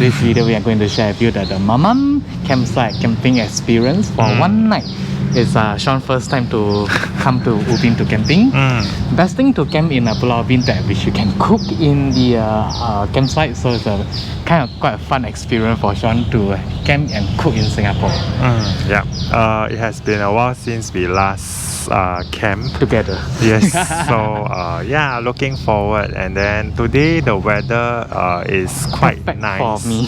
this video we are going to share with you that the Mamam campsite camping experience for one night. It's Sean's first time to come to Ubin to camping. Best thing to camp in Pulau Ubin that which you can cook in the campsite, so it's a kind of quite a fun experience for Sean to camp and cook in Singapore. Yeah, it has been a while since we last camped Together. Yes, so yeah, looking forward. And then today the weather is quite Perfect nice for me.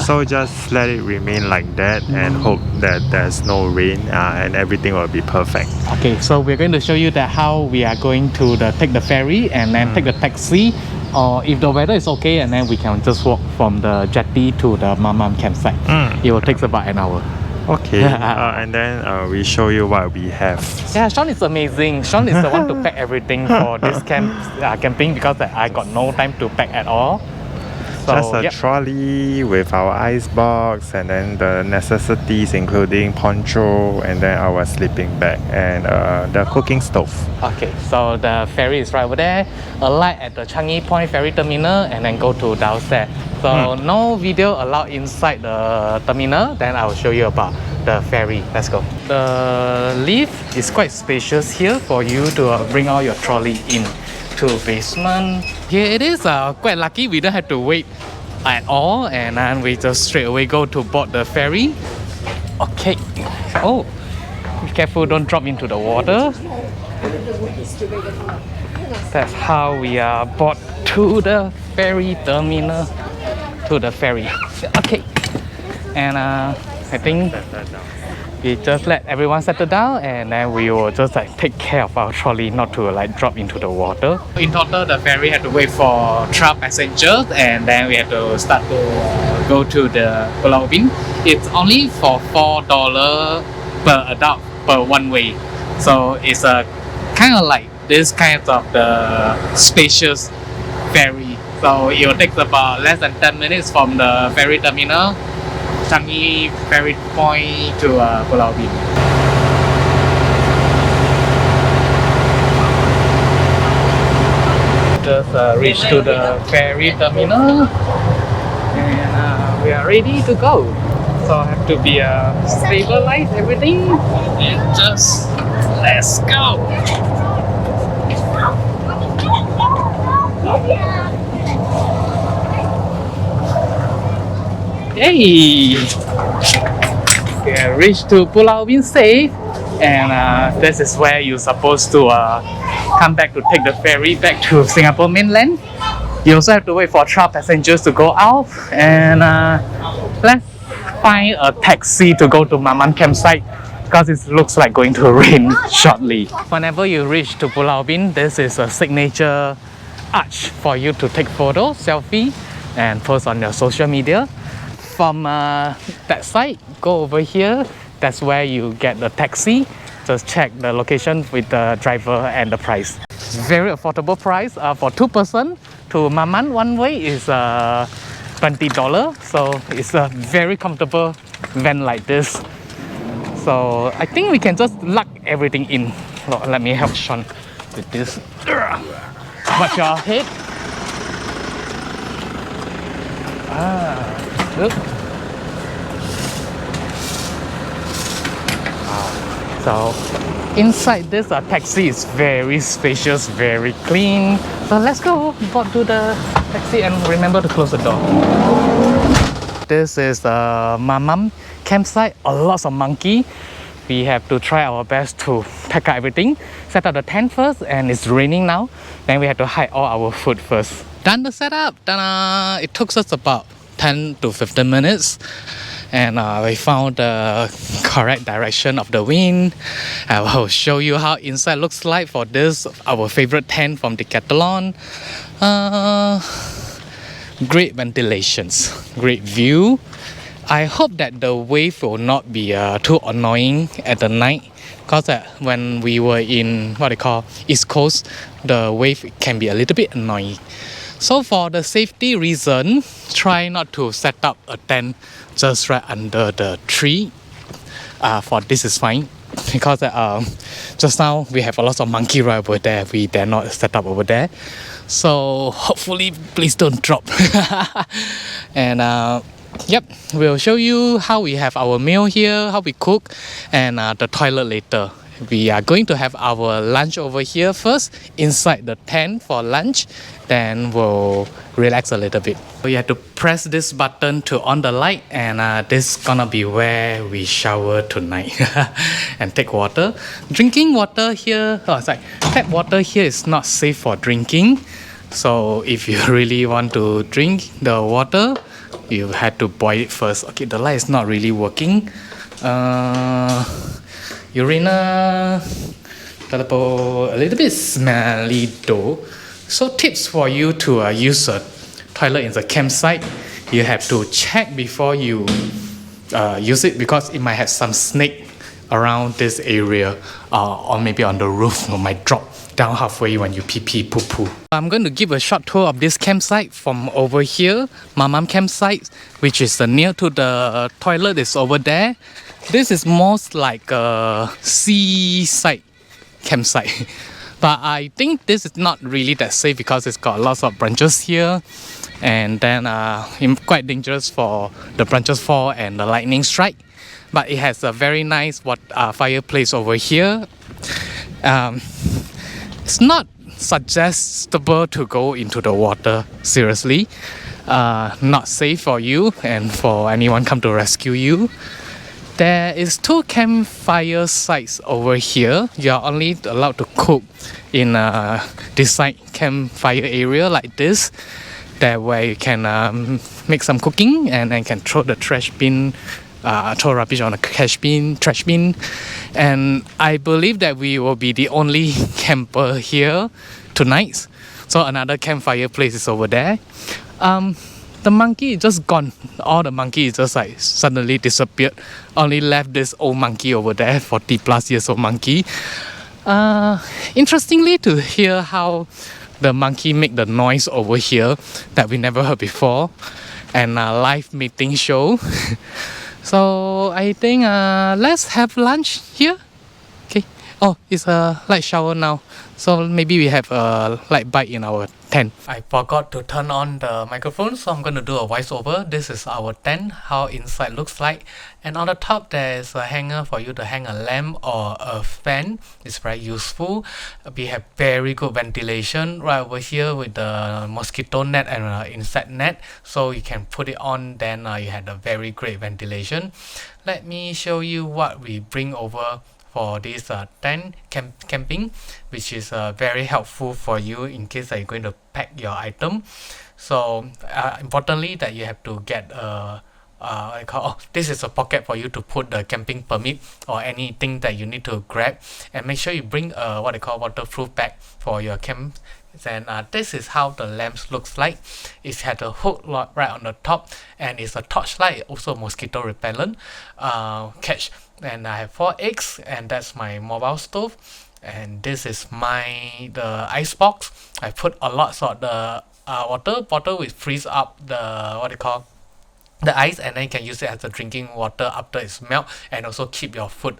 so just let it remain like that and hope that there's no rain and everything will be perfect. Okay, so we're going to show you that how we are going to take the ferry and then take the taxi, or if the weather is okay, and then we can just walk from the jetty to the Mamam campsite. It will take about an hour. Okay, and then we show you what we have. Yeah, Sean is amazing. Sean is the one to pack everything for this camping because I got no time to pack at all. So, Just a trolley with our ice box and then the necessities including poncho and then our sleeping bag and the cooking stove. Okay, so the ferry is right over there. Alight at the Changi Point ferry terminal and then go to downstairs. So no video allowed inside the terminal. Then I will show you about the ferry. Let's go. The lift is quite spacious here for you to bring all your trolley in to basement. Here it is. Quite lucky we don't have to wait at all, and then we just straight away go to board the ferry. Okay. Oh, be careful, don't drop into the water. That's how we are brought to the ferry terminal. To the ferry. Okay. And I think we just let everyone settle down, and then we will just take care of our trolley not to drop into the water. In total, the ferry had to wait for 12 passengers, and then we had to start to go to the Pulau Ubin. It's only for $4 per adult per one way. So it's a kind of like this kind of the spacious ferry. So it will take about less than 10 minutes from the ferry terminal, Changi ferry point, to Pulau Ubin. Just reached to the ferry terminal and we are ready to go. So I have to be stabilize everything and just let's go. Hey! We have reached to Pulau Ubin safe, and this is where you're supposed to come back to take the ferry back to Singapore mainland. You also have to wait for 12 passengers to go out, and let's find a taxi to go to Mamam campsite because it looks like going to rain shortly. Whenever you reach to Pulau Ubin, this is a signature arch for you to take photos, selfie, and post on your social media. From that side, go over here. That's where you get the taxi. Just check the location with the driver and the price. Very affordable price. For 2 person to Mamam one way is $20. So it's a very comfortable van like this. So I think we can just lock everything in. Let me help Sean with this. Watch your head. Look. So inside this taxi is very spacious, very clean. So let's go board to the taxi and remember to close the door. This is the Mamam campsite. A lot of monkey. We have to try our best to pack up everything. Set up the tent first, and it's raining now. Then we have to hide all our food first. Done the setup. Ta-da! It took us about 10 to 15 minutes, and we found the correct direction of the wind. I will show you how inside looks like for this, our favorite tent from Decathlon. Great ventilations, great view. I hope that the wave will not be too annoying at the night, because when we were in what they call East Coast, the wave can be a little bit annoying. So for the safety reason, try not to set up a tent just right under the tree. For this is fine, because just now we have a lot of monkey right over there. We dare not set up over there. So hopefully please don't drop. And yep, we'll show you how we have our meal here, how we cook, and the toilet later. We are going to have our lunch over here first, inside the tent for lunch. Then we'll relax a little bit. We have to press this button to on the light, and this gonna be where we shower tonight and take water. Drinking water here, tap water here is not safe for drinking. So if you really want to drink the water, you had to boil it first. Okay, the light is not really working. Urinal a little bit smelly though. So tips for you to use a toilet in the campsite. You have to check before you use it, because it might have some snake around this area, or maybe on the roof, or might drop down halfway when you pee poo poo. I'm going to give a short tour of this campsite from over here. Mamam campsite, which is near to the toilet, is over there. This is most like a seaside campsite. But I think this is not really that safe because it's got lots of branches here, and then quite dangerous for the branches fall and the lightning strike. But it has a very nice fireplace over here. It's not suggestible to go into the water, seriously. Not safe for you and for anyone come to rescue you. There is 2 campfire sites over here. You are only allowed to cook in this side campfire area like this. That way you can make some cooking and then can throw the trash bin, throw rubbish on the trash bin. And I believe that we will be the only camper here tonight. So another campfire place is over there. The monkey is just gone. All the monkeys just like suddenly disappeared. Only left this old monkey over there, 40 plus years old monkey. Interestingly to hear how the monkey make the noise over here that we never heard before, and a live meeting show. So I think let's have lunch here. Okay. Oh, it's a light shower now. So maybe we have a light bite in our tent. I forgot to turn on the microphone, so I'm going to do a voiceover. This is our tent, how inside looks like. And on the top there is a hanger for you to hang a lamp or a fan. It's very useful. We have very good ventilation right over here with the mosquito net and insect net. So you can put it on, then you had a very great ventilation. Let me show you what we bring over for this tent camping, which is very helpful for you in case that you're going to pack your item. So importantly that you have to get this is a pocket for you to put the camping permit or anything that you need to grab, and make sure you bring what they call waterproof bag for your camp. And this is how the lamps looks like. It had a hook right on the top, and it's a torchlight, also mosquito repellent catch. And I have 4 eggs, and that's my mobile stove. And this is the ice box. I put a lot of the water bottle which freeze up the ice, and then you can use it as a drinking water after it's melt, and also keep your food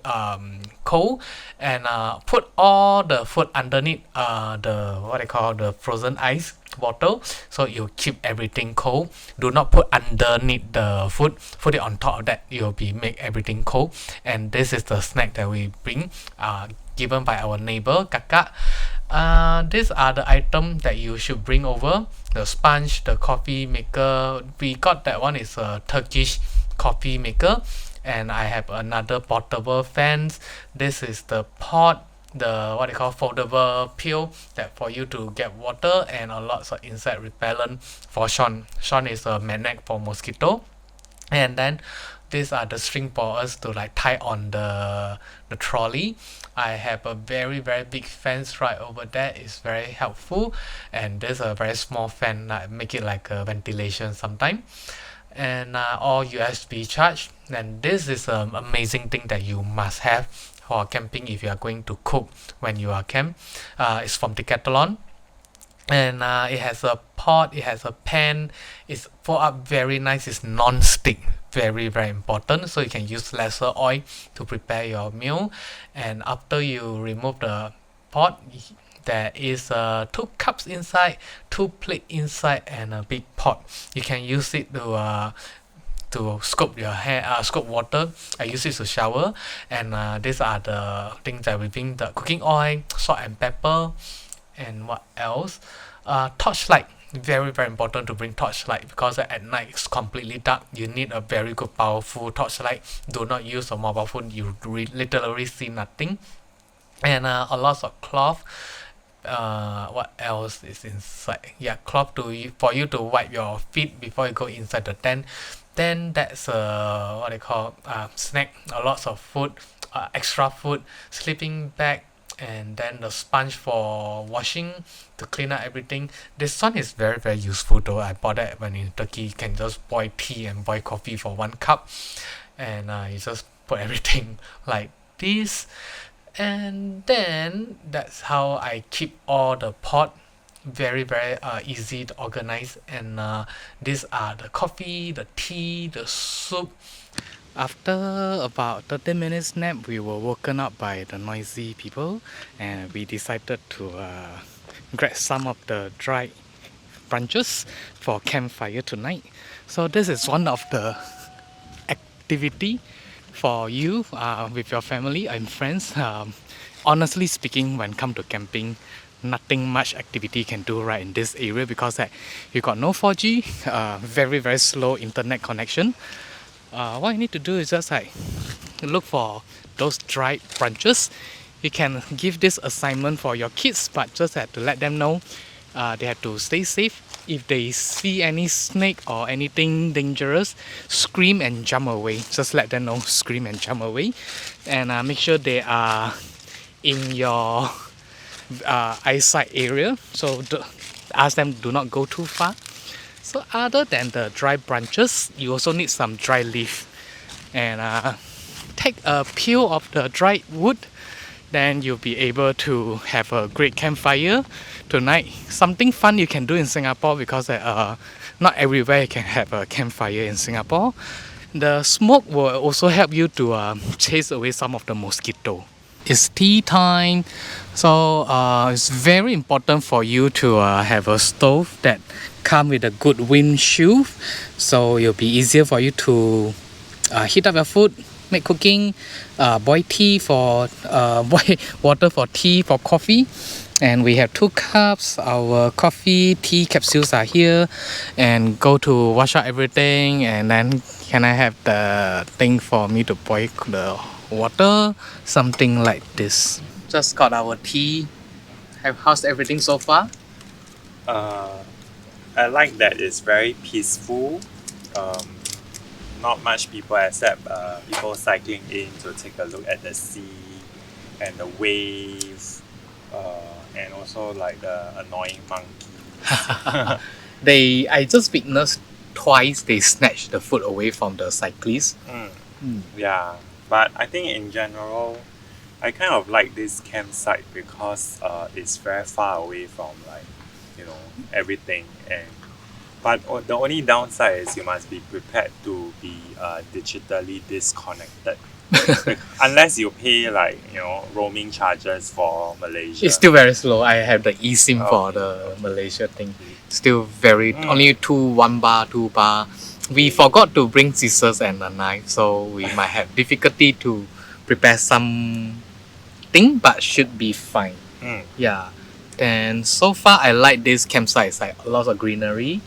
cold. And put all the food underneath the frozen ice bottle, so you keep everything cold. Do not put underneath the food, put it on top of that, you'll make everything cold. And this is the snack that we bring, given by our neighbor Kaka. These are the items that you should bring over: the sponge, the coffee maker. We got that one is a Turkish coffee maker. And I have another portable fans. This is the pot, the foldable pail that for you to get water, and a lots of insect repellent for Sean. Sean is a magnet for mosquito. And then these are the string for us to tie on the trolley. I have a very big fence right over there. It's very helpful. And there's a very small fan that make it like a ventilation sometime. And all USB charge. And this is an amazing thing that you must have for camping if you are going to cook when you are camp. It's from Decathlon. And it has a pot, it has a pan. It's pour up very nice. It's non-stick, very important, so you can use lesser oil to prepare your meal. And after you remove the pot, there is 2 cups inside, 2 plate inside, and a big pot. You can use it to scoop your hair, scoop water. I use it to shower, and these are the things that we bring: the cooking oil, salt and pepper, and what else? Torchlight. Very important to bring torchlight, because at night it's completely dark. You need a very good powerful torchlight. Do not use a mobile phone. You literally see nothing. And a lot of cloth. What else is inside? Yeah, cloth for you to wipe your feet before you go inside the tent. Then that's what they call snack. A lot of food, extra food, sleeping bag, and then the sponge for washing, to clean up everything. This one is very useful though. I bought that when in Turkey. You can just boil tea and boil coffee for 1 cup, and you just put everything like this. And then that's how I keep all the pot. Very easy to organize. And these are the coffee, the tea, the soup. After about 30 minutes nap, we were woken up by the noisy people, and we decided to grab some of the dried branches for campfire tonight. So this is one of the activity for you with your family and friends. Honestly speaking, when come to camping, nothing much activity can do right in this area, because you got no 4G, very slow internet connection. What you need to do is just look for those dried branches. You can give this assignment for your kids, but just have to let them know they have to stay safe. If they see any snake or anything dangerous, scream and jump away. Just let them know, scream and jump away. And make sure they are in your eyesight area, so ask them do not go too far. So other than the dry branches, you also need some dry leaf, and take a peel of the dried wood. Then you'll be able to have a great campfire tonight. Something fun you can do in Singapore, because not everywhere you can have a campfire in Singapore. The smoke will also help you to chase away some of the mosquito. It's tea time, so it's very important for you to have a stove that come with a good windshield, so it'll be easier for you to heat up your food, make cooking, boil tea for boil water for tea, for coffee. And we have 2 cups. Our coffee, tea capsules are here, and go to wash out everything. And then can I have the thing for me to boil the water, something like this. Just got our tea. How's everything so far? I like that it's very peaceful. Not much people except people cycling in to take a look at the sea and the waves, and also like the annoying monkeys. I just witnessed twice they snatched the food away from the cyclists. Yeah, but I think in general, I kind of like this campsite because it's very far away from everything. But the only downside is you must be prepared to be digitally disconnected. Unless you pay roaming charges for Malaysia. It's still very slow. I have the eSIM for the Malaysia thing. Still very only 1 bar, 2 bar. We forgot to bring scissors and a knife, so we might have difficulty to prepare something, but should be fine. Yeah. Then so far I like this campsite. It's like a lot of greenery.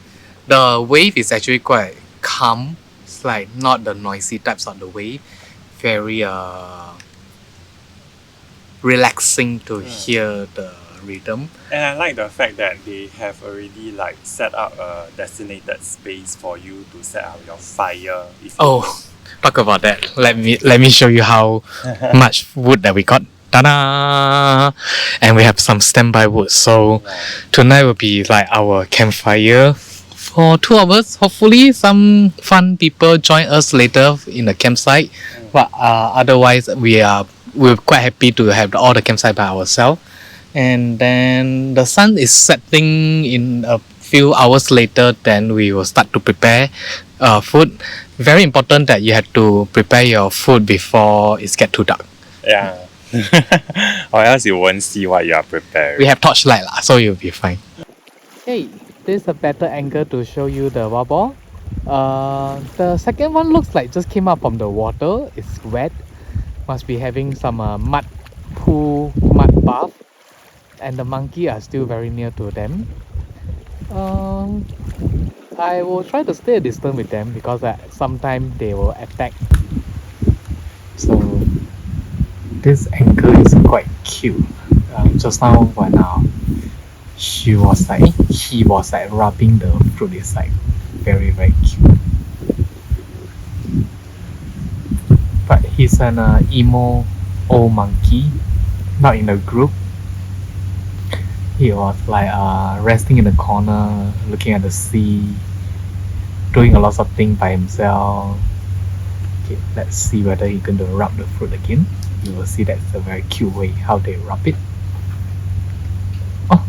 The wave is actually quite calm. It's like not the noisy types of the wave. Very relaxing to hear the rhythm. And I like the fact that they have already set up a designated space for you to set up your fire. Talk about that. Let me show you how much wood that we got. Ta-da! And we have some standby wood. So tonight will be like our campfire for 2 hours. Hopefully some fun people join us later in the campsite. But otherwise we're quite happy to have all the campsite by ourselves. And then the sun is setting in a few hours later. Then we will start to prepare food. Very important that you have to prepare your food before it gets too dark. Yeah. or else you won't see what you are preparing. We have torchlight lah, so you'll be fine. Hey, this is a better angle to show you the wild boar. The second one looks like just came up from the water. It's wet. Must be having some mud bath. And the monkey are still very near to them. I will try to stay a distance with them because sometimes they will attack. So this angle is quite cute. Just now when he was like rubbing the fruit, it's like very cute. But he's an emo old monkey, not in a group. He was like resting in the corner, looking at the sea, doing a lot of things by himself. Okay, let's see whether he's going to rub the fruit again. You will see that's a very cute way how they rub it. Oh,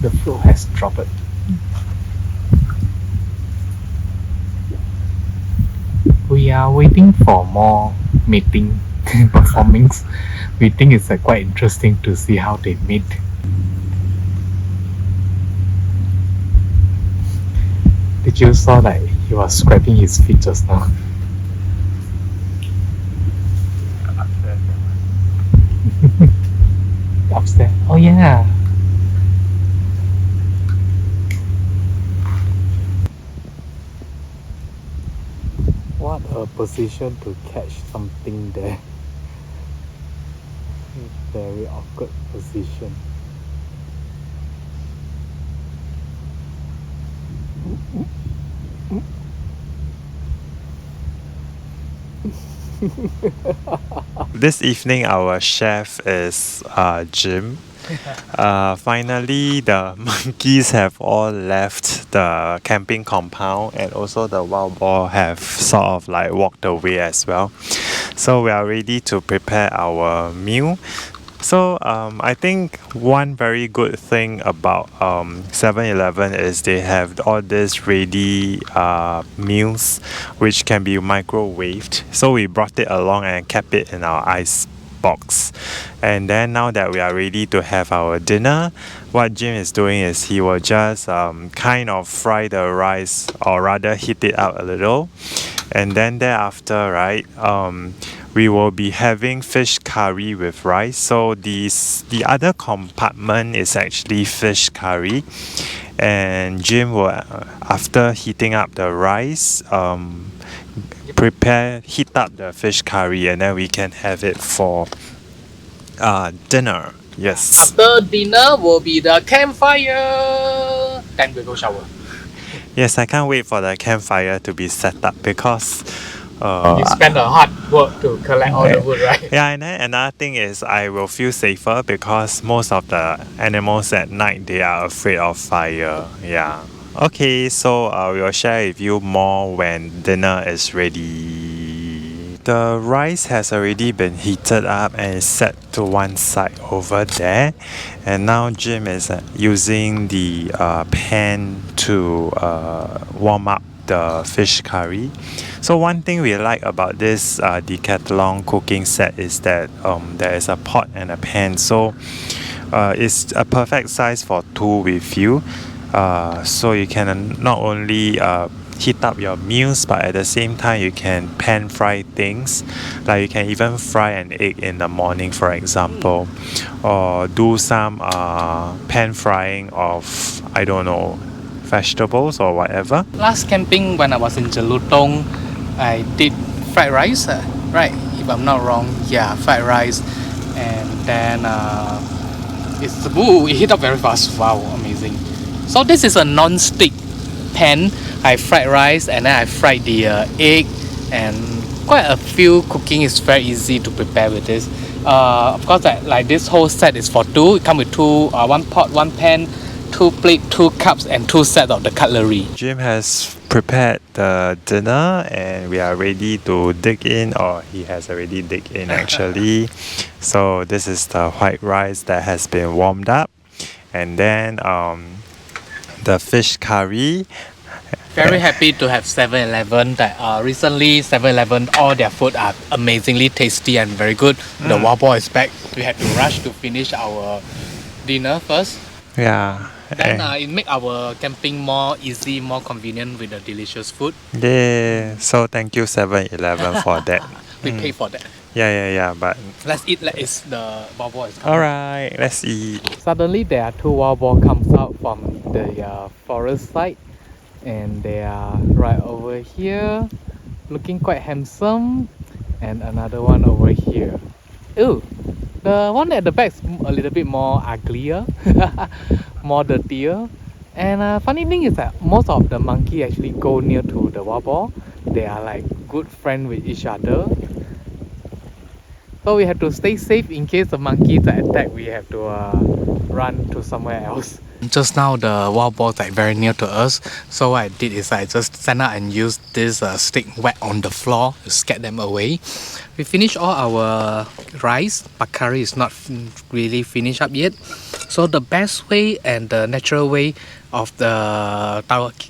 the fruit has dropped. We are waiting for more mating performance. We think it's quite interesting to see how they mate. Did you saw that he was scraping his feet just now? Upstairs. Oh yeah. What a position to catch something there. Very awkward position. This evening our chef is Jim. Finally the monkeys have all left the camping compound, and also the wild boar have sort of like walked away as well. So we are ready to prepare our meal. So I think one very good thing about 7-Eleven is they have all these ready meals which can be microwaved. So we brought it along and kept it in our ice box. And then now that we are ready to have our dinner, what Jim is doing is he will just kind of fry the rice, or rather heat it up a little. And then thereafter, right, we will be having fish curry with rice. So the other compartment is actually fish curry, and Jim will, after heating up the rice, heat up the fish curry, and then we can have it for dinner. Yes. After dinner will be the campfire. Then we go shower. Yes, I can't wait for the campfire to be set up because you spend a hard work to collect all the wood, right? Yeah, and then another thing is I will feel safer because most of the animals at night, they are afraid of fire. Yeah. Okay, so we will share with you more when dinner is ready. The rice has already been heated up and is set to one side over there. And now Jim is using the pan to warm up the fish curry. So one thing we like about this Decathlon cooking set is that there is a pot and a pan. So it's a perfect size for two with you. So you can not only heat up your meals, but at the same time you can pan fry things. Like you can even fry an egg in the morning, for example, or do some pan frying of, I don't know, vegetables or whatever. Last camping when I was in Jelutong, I did fried rice, right? If I'm not wrong, yeah, fried rice, and then it heat up very fast. Wow, amazing! So this is a non-stick pan. I fried rice and then I fried the egg, and quite a few cooking is very easy to prepare with this. Of course, like this whole set is for two. It comes with two, one pot, one pan, 2 plates, 2 cups, and 2 sets of the cutlery. Jim has prepared the dinner and we are ready to dig in, or he has already dig in actually. So this is the white rice that has been warmed up, and then the fish curry. Very happy to have 7-Eleven. That recently 7-Eleven, all their food are amazingly tasty and very good. The wild boar is back. We had to rush to finish our dinner first. Yeah. Then it make our camping more easy, more convenient with the delicious food. Yeah. So thank you 7-Eleven for that. We pay for that. Yeah. But Let's eat. It's the wild boar is coming. alright, let's eat. Suddenly there are 2 wild boar comes out from the forest side, and they are right over here, looking quite handsome, and another one over here. Ooh, the one at the back is a little bit more uglier, more dirtier. And funny thing is that most of the monkey actually go near to the wild boar. They are like good friends with each other. So we have to stay safe in case the monkeys attack. We have to run to somewhere else. Just now the wild boar is like very near to us. So what I did is I just stand up and use this stick whack on the floor to scare them away. We finished all our rice, but curry is not really finished up yet. So the best way and the natural way of the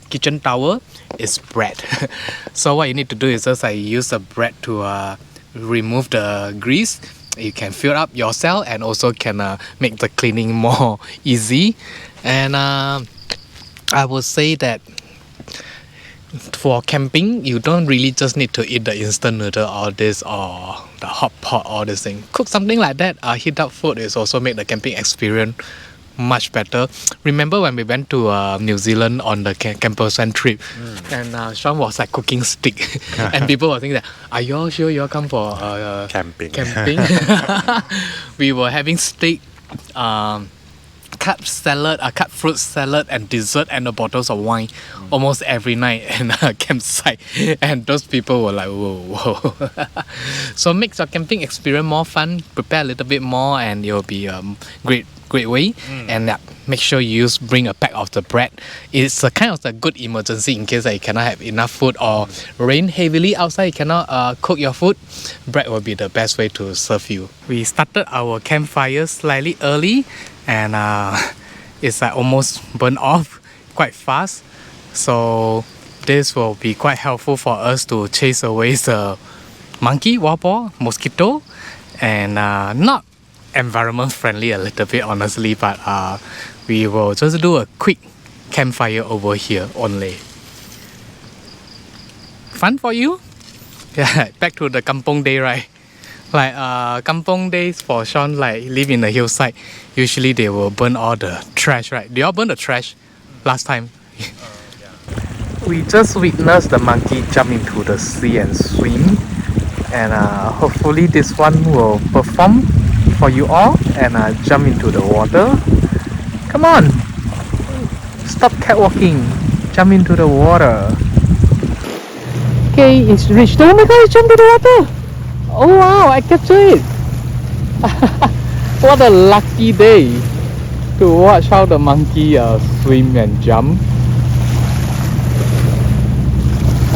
kitchen tower is bread. So what you need to do is just use the bread to remove the grease. You can fill up yourself and also can make the cleaning more easy. And I would say that for camping, you don't really just need to eat the instant noodle or this or the hot pot or this thing. Cook something like that. Heat up food is also make the camping experience much better. Remember when we went to New Zealand on the Campersan trip, and Sean was like cooking steak, and people were thinking that, are you all sure you all come for Camping. We were having steak, cut salad, cut fruit salad and dessert and the bottles of wine almost every night in a campsite, and those people were like, whoa. So makes your camping experience more fun. Prepare a little bit more and it will be great way. And make sure you bring a pack of the bread. It's a kind of a good emergency in case you cannot have enough food or rain heavily outside, you cannot cook your food. Bread will be the best way to serve you. We started our campfire slightly early, and it's almost burned off quite fast. So this will be quite helpful for us to chase away the monkey, wild boar, mosquito, and not environment friendly a little bit honestly, but we will just do a quick campfire over here only. Fun for you? Yeah, back to the kampong day, right? Like kampong days for Sean, like live in the hillside, usually they will burn all the trash, right? Do y'all burn the trash last time? We just witnessed the monkey jump into the sea and swim, and hopefully this one will perform for you all and jump into the water. Come on, stop catwalking, jump into the water. Okay, it's reached. Oh my god, it jumped into the water. Oh wow, I captured it. What a lucky day to watch how the monkey swim and jump.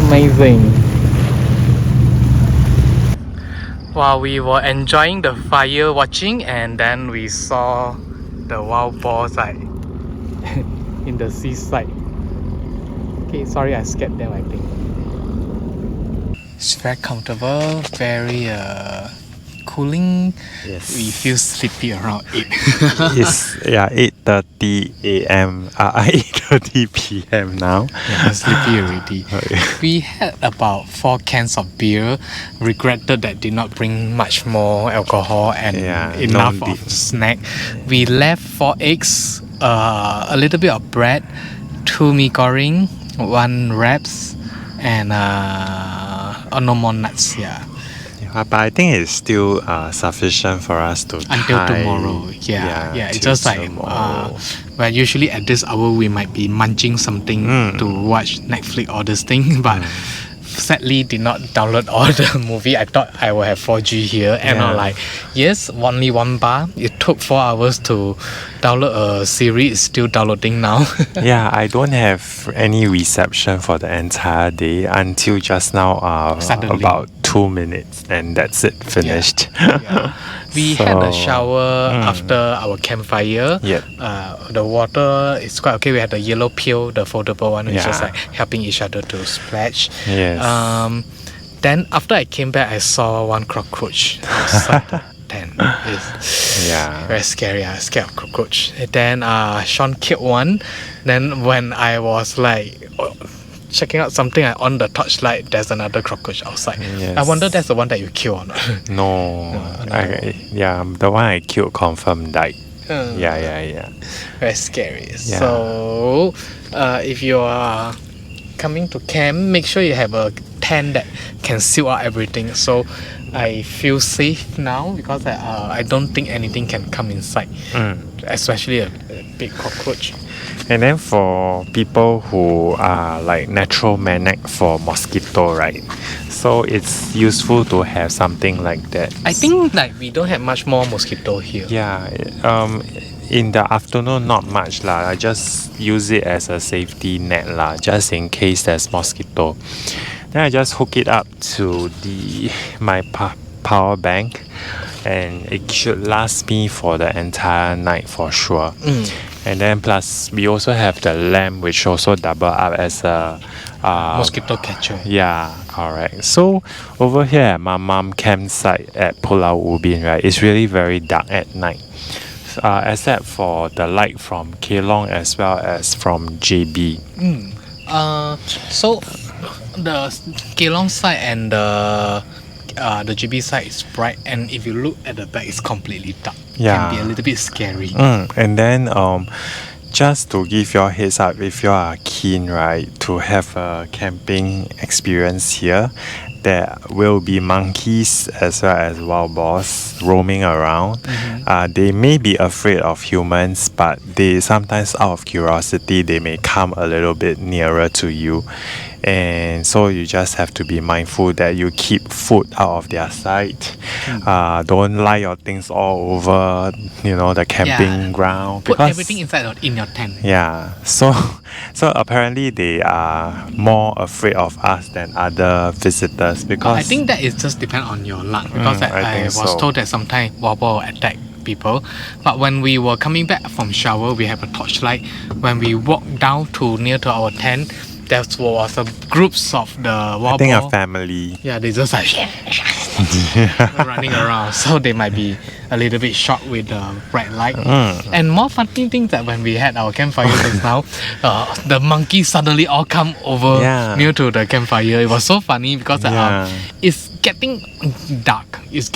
Amazing. While we were enjoying the fire watching, and then we saw the wild boars in the seaside. Okay, sorry I scared them, I think. It's very comfortable, very cooling. Yes. We feel sleepy around 8. It's 8:30 a.m. 8:30 p.m. now. Yeah, I'm sleepy already. Okay. We had about 4 cans of beer. Regretted that did not bring much more alcohol and enough of snack. We left 4 eggs, a little bit of bread, 2 mee goreng, 1 wraps, and no more nuts. Yeah. But I think it's still sufficient for us to until tomorrow. Yeah. It's just like well, usually at this hour we might be munching something to watch Netflix or this thing, but sadly did not download all the movie. I thought I would have 4G here, and I'm like, yes, only 1 bar. It took 4 hours to download a series. It's still downloading now. Yeah, I don't have any reception for the entire day until just now. Suddenly. About 2 2 minutes and that's it, finished. Yeah. We had a So, shower after our campfire. Yep. The water is quite okay. We had the yellow peel, the foldable one, which is Yeah. like helping each other to splash. Yes. Then after I came back, I saw one cockroach outside the tent. It's Yeah. very scary. I was scared of cockroach. And then Sean killed one. Then when I was like checking out something, I on the torchlight. There's another cockroach outside. Yes. I wonder that's the one that you kill or not. No. The one I killed confirmed died. Yeah. Very scary. Yeah. So, if you are coming to camp, make sure you have a tent that can seal out everything. So, I feel safe now because I don't think anything can come inside, especially a big cockroach. And then for people who are like natural maniac for mosquito, right? So it's useful to have something like that. I think like we don't have much more mosquito here. Yeah. In the afternoon, not much lah. I just use it as a safety net lah, just in case there's mosquito. Then I just hook it up to my power bank, and it should last me for the entire night for sure. And then plus we also have the lamp, which also double up as a Mosquito catcher. yeah, correct. So over here at my mom campsite at Pulau Ubin, right, it's really very dark at night. Except for the light from Kelong as well as from JB. So the Kelong side and the GB side is bright, and if you look at the back, it's completely dark. Yeah. Can be a little bit scary. And then just to give you a heads up, if you are keen, right, to have a camping experience here, there will be monkeys as well as wild boars roaming around. They may be afraid of humans, but they sometimes, out of curiosity, they may come a little bit nearer to you. And so you just have to be mindful that you keep food out of their sight. Don't lie your things all over, the camping ground. Put everything inside in your tent. Yeah. So apparently they are more afraid of us than other visitors because I think that is just depend on your luck because I think was so. told that sometimes wild boar attack people, but when we were coming back from shower, we have a torchlight. When we walked down near to our tent, there was a groups of the wild I think boar. a family. Yeah, they just like running around, so they might be a little bit shocked with the bright light. And more funny thing that when we had our campfire just now, the monkeys suddenly all come over near to the campfire. It was so funny because it's getting dark. It's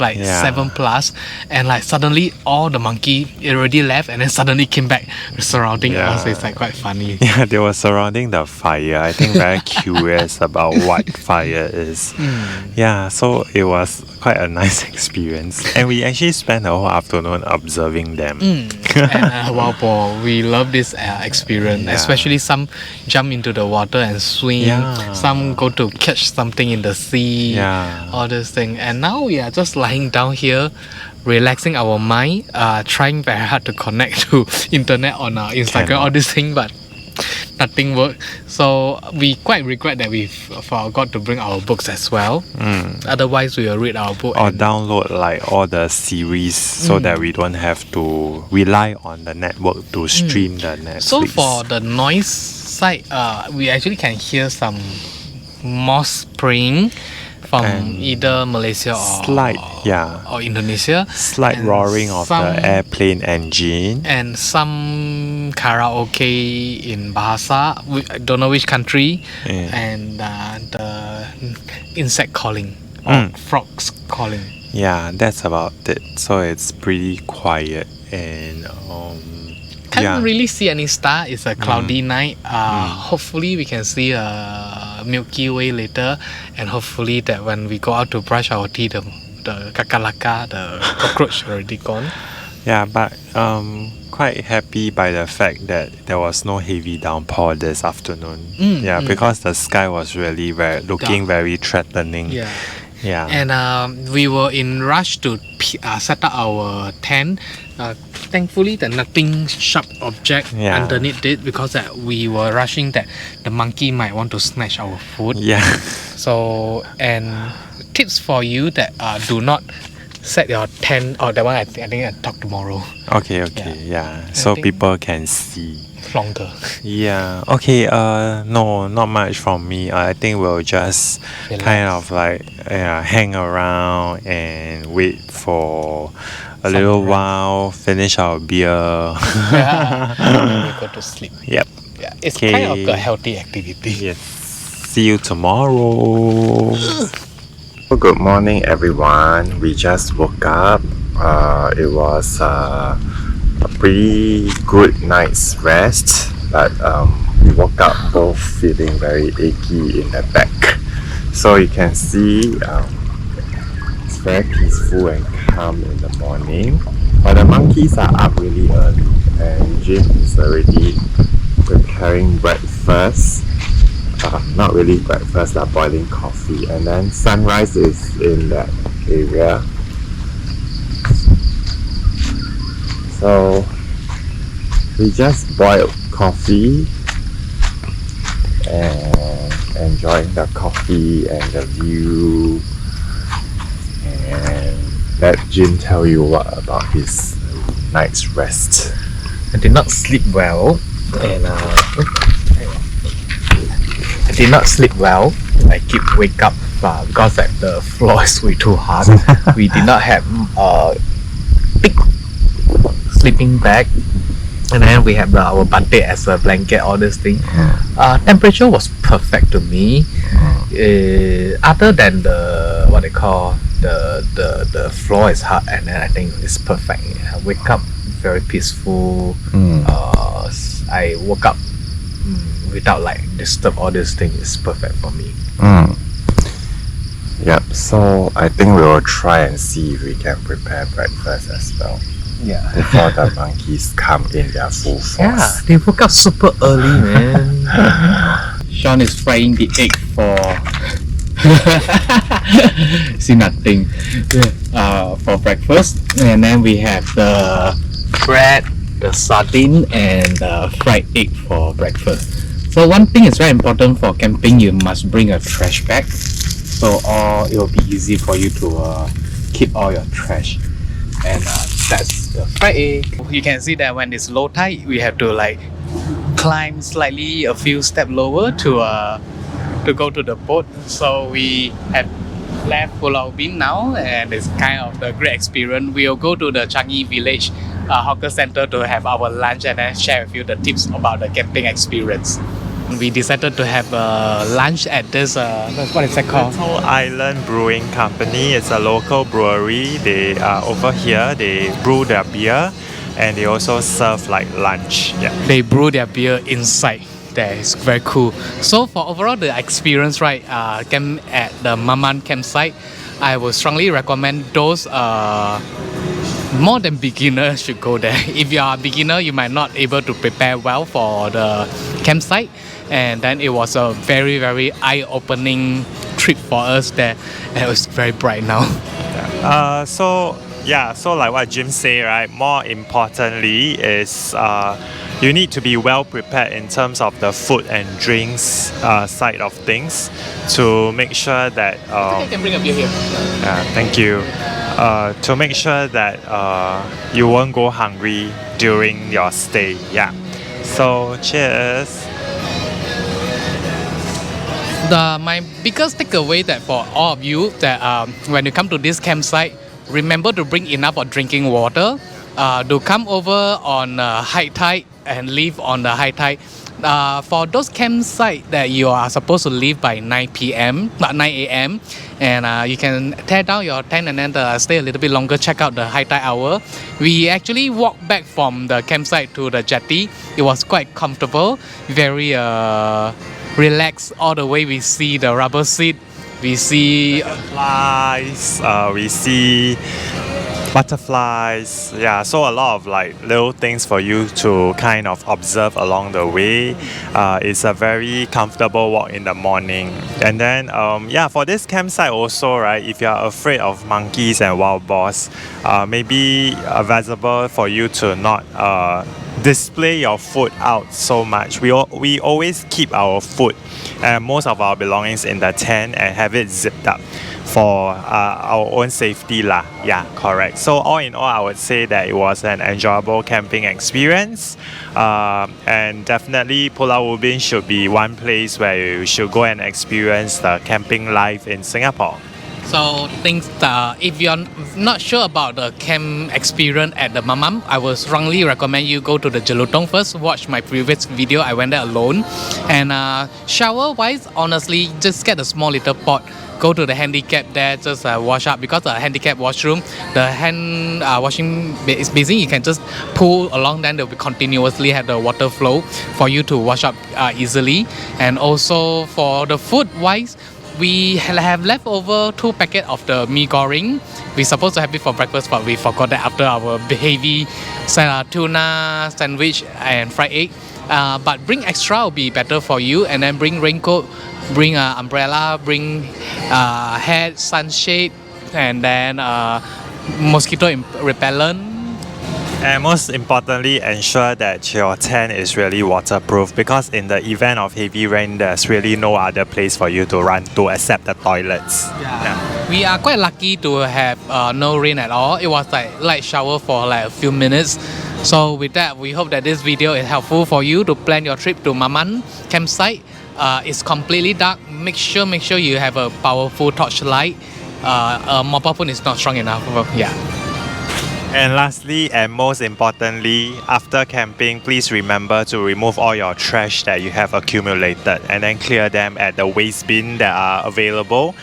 like 7+, and like suddenly all the monkey already left, and then suddenly came back surrounding us. It's like quite funny. Yeah, they were surrounding the fire. I think very curious about what fire is. Yeah, so it was quite a nice experience, and we actually spent the whole afternoon observing them. And wild boar, we love this experience, especially some jump into the water and swim. Some go to catch something in the sea. All this thing, and now we are just lying down here, relaxing our mind, trying very hard to connect to internet on our Instagram, all this thing, but nothing worked. So we quite regret that we forgot to bring our books as well. Otherwise we will read our book or download like all the series so that we don't have to rely on the network to stream the Netflix. So for the noise side, we actually can hear some moss spraying from either Malaysia or Indonesia. Slight and roaring of the airplane engine. And some karaoke in Bahasa, I don't know which country, and the insect calling, or frogs calling. Yeah, that's about it. So it's pretty quiet and can't really see any star. It's a cloudy night. Hopefully we can see a Milky Way later, and hopefully that when we go out to brush our teeth, the kakalaka, the cockroach already gone. Yeah, but quite happy by the fact that there was no heavy downpour this afternoon. Because the sky was really looking very threatening. Yeah. And we were in rush to set up our tent. Thankfully, that nothing sharp object underneath it because we were rushing that the monkey might want to snatch our food. So and tips for you that do not set your tent or that one I think I talk tomorrow Okay, yeah. So think- people can see. longer. Yeah. Okay. No, not much from me. I think we'll just Relax. kind of like hang around and wait for a little Sunrise. while. Finish our beer. Yeah. And we go to sleep. Yep. Yeah, it's kind of Okay. a healthy activity. Yes. See you tomorrow. Good morning, everyone. We just woke up. It was a pretty good night's rest, but we woke up both feeling very achy in the back. So you can see it's very peaceful and calm in the morning. But the monkeys are up really early, and Jim is already preparing breakfast. Not really breakfast, boiling coffee, and then Sunrise is in that area. So we just boiled coffee and enjoying the coffee and the view, and let Jin tell you what about his night's rest. I did not sleep well, and I did not sleep well. I keep wake up because like, the floor is way too hard. We did not have a big sleeping bag, and then we have our batik as a blanket, all this thing. Temperature was perfect to me. Other than the what they call the floor is hard, and then I think it's perfect. I wake up very peaceful. I woke up without like disturb all this thing. Is perfect for me. Yep, so I think we will try and see if we can prepare breakfast as well Yeah. before the monkeys come in their full force. Yeah, they woke up super early, man. Sean is frying the egg for see nothing for breakfast, and then we have the bread, the sardine, and the fried egg for breakfast. So one thing is very important for camping. You must bring a trash bag, so it will be easy for you to keep all your trash. And that's the fried egg. You can see that when it's low tide, we have to like climb slightly a few steps lower to go to the boat. So we have left Pulau Ubin now, and it's kind of a great experience. We'll go to the Changi Village hawker center to have our lunch and then share with you the tips about the camping experience. We decided to have lunch at this what is that called? Little Island Brewing Company. It's a local brewery. They are over here. They brew their beer, and they also serve like lunch. Yeah. They brew their beer inside. That is very cool. So for overall the experience, right, camp at the Maman campsite, I would strongly recommend those more than beginners should go there. If you are a beginner, you might not able to prepare well for the campsite, and then it was a very very eye-opening trip for us there, and it was very bright now. So like what Jim say, right? More importantly is you need to be well prepared in terms of the food and drinks side of things to make sure that I can bring a beer here. thank you. To make sure that you won't go hungry during your stay. Yeah. So cheers. My biggest takeaway that for all of you that when you come to this campsite, remember to bring enough of drinking water. To come over on high tide and leave on the high tide. For those campsites that you are supposed to leave by 9 a.m. and you can tear down your tent and then stay a little bit longer, check out the high tide hour. We actually walked back from the campsite to the jetty. It was quite comfortable, very relaxed all the way. We see the rubber seat, we see Flies. We see butterflies. Yeah, so a lot of like little things for you to kind of observe along the way. It's a very comfortable walk in the morning. And then for this campsite also, right, if you are afraid of monkeys and wild boars, maybe advisable for you to not display your food out so much. We always keep our food and most of our belongings in the tent and have it zipped up for our own safety lah. Yeah, correct. So all in all, I would say that it was an enjoyable camping experience, and definitely Pulau Ubin should be one place where you should go and experience the camping life in Singapore. So things if you're not sure about the camp experience at the Mamam, I would strongly recommend you go to the Jelutong first. Watch my previous video, I went there alone. And shower wise, honestly, just get a small little pot. Go to the handicap there, just wash up, because the handicap washroom, the hand washing is basin, you can just pull along, then they'll be continuously have the water flow for you to wash up easily. And also for the food wise, we have leftover 2 packets of the mee goreng. We're supposed to have it for breakfast, but we forgot that after our heavy tuna sandwich and fried egg. But bring extra will be better for you, and then bring raincoat, bring umbrella, bring hat, sunshade, and then mosquito repellent. And most importantly, ensure that your tent is really waterproof, because in the event of heavy rain, there's really no other place for you to run to except the toilets. Yeah. We are quite lucky to have no rain at all. It was like light shower for like a few minutes. So with that, we hope that this video is helpful for you to plan your trip to Maman campsite. It's completely dark. Make sure you have a powerful torchlight. Mobile phone is not strong enough. Yeah. And lastly and most importantly, after camping, please remember to remove all your trash that you have accumulated and then clear them at the waste bin that are available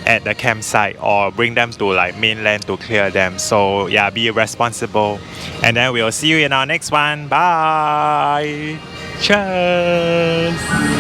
at the campsite, or bring them to like mainland to clear them. So yeah, be responsible. And then we'll see you in our next one. Bye. Cheers.